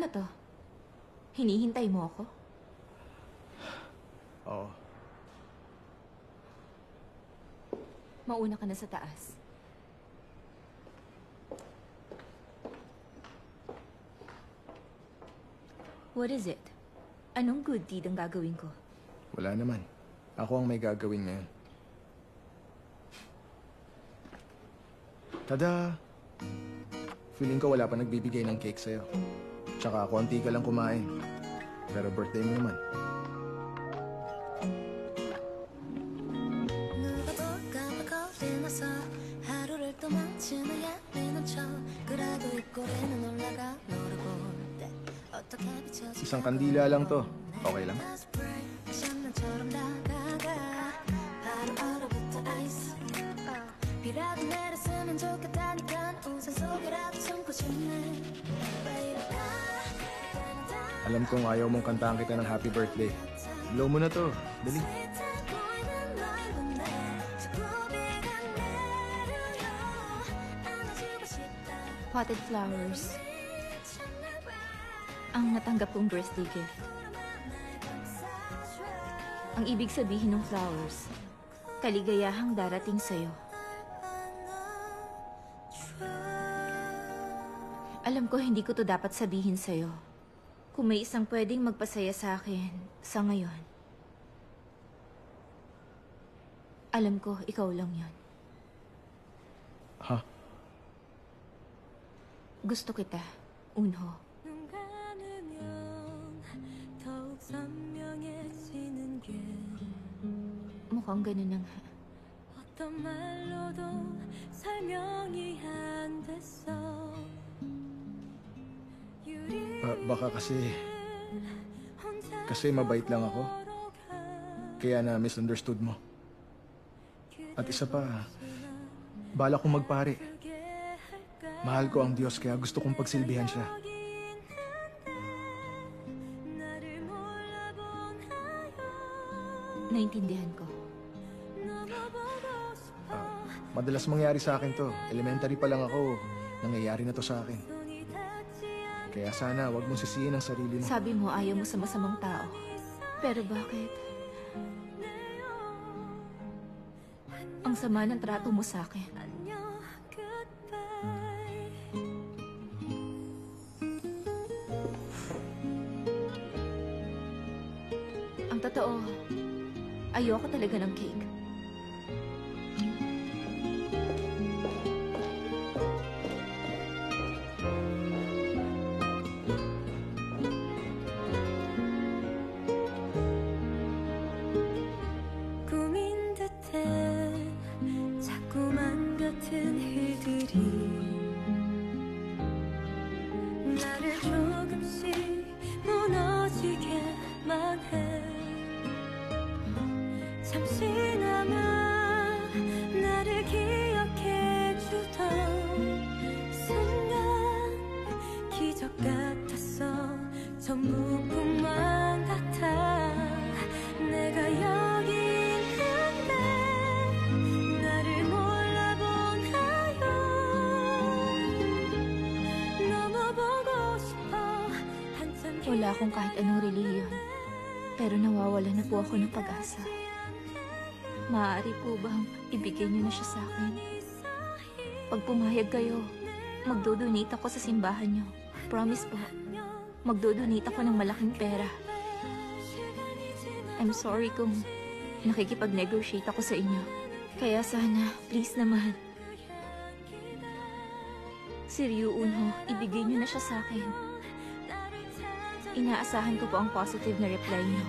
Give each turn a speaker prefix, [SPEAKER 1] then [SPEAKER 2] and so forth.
[SPEAKER 1] Ano to? Hinihintay mo ako?
[SPEAKER 2] Oo.
[SPEAKER 1] Mauna ka na sa taas. What is it? Anong good deed ang gagawin ko?
[SPEAKER 2] Wala naman. Ako ang may gagawin ngayon. Tada! Feeling ko wala pa nagbibigay ng cake sa'yo. Tsaka konti ka lang kumain. Pero birthday mo naman. Isang kandila lang to. Okay lang? Alam kong ayaw mong kantahan kita ng happy birthday. Blow mo na to. Dali.
[SPEAKER 1] Potted flowers. Ang natanggap kong birthday gift. Ang ibig sabihin ng flowers, kaligayahang darating sa'yo. Alam ko hindi ko to dapat sabihin sa'yo. Kung may isang pwedeng magpasaya sa akin sa ngayon, alam ko ikaw lang yon.
[SPEAKER 2] Ha?
[SPEAKER 1] Gusto kita, Unho. Mukhang ganun na nga.
[SPEAKER 2] Baka kasi mabait lang ako. Kaya na misunderstood mo. At isa pa, bala kong magpare. Mahal ko ang Diyos kaya gusto kong pagsilbihan siya.
[SPEAKER 1] Naintindihan ko.
[SPEAKER 2] Madalas mangyari sa akin to. Elementary pa lang ako, nangyayari na to sa akin. Kaya sana wag mong sisihin ang sarili mo.
[SPEAKER 1] Sabi mo ayaw mo sa masamang tao. Pero bakit? Ang sama ng trato mo sa akin. Ang totoo, ayoko talaga ng cake. Wala akong kahit anong relihiyon, pero nawawala na po ako ng pag-asa. Maaari po bang ibigay niyo na siya sa akin? Pag pumayag kayo, magdodonate ako sa simbahan niyo. Promise po, magdodonate ako ng malaking pera. I'm sorry kung nakikipag-negotiate ako sa inyo. Kaya sana, please naman. Si Ryu Unho, ibigay niyo na siya sa akin. Inaasahan ko po ang positive na reply niyo.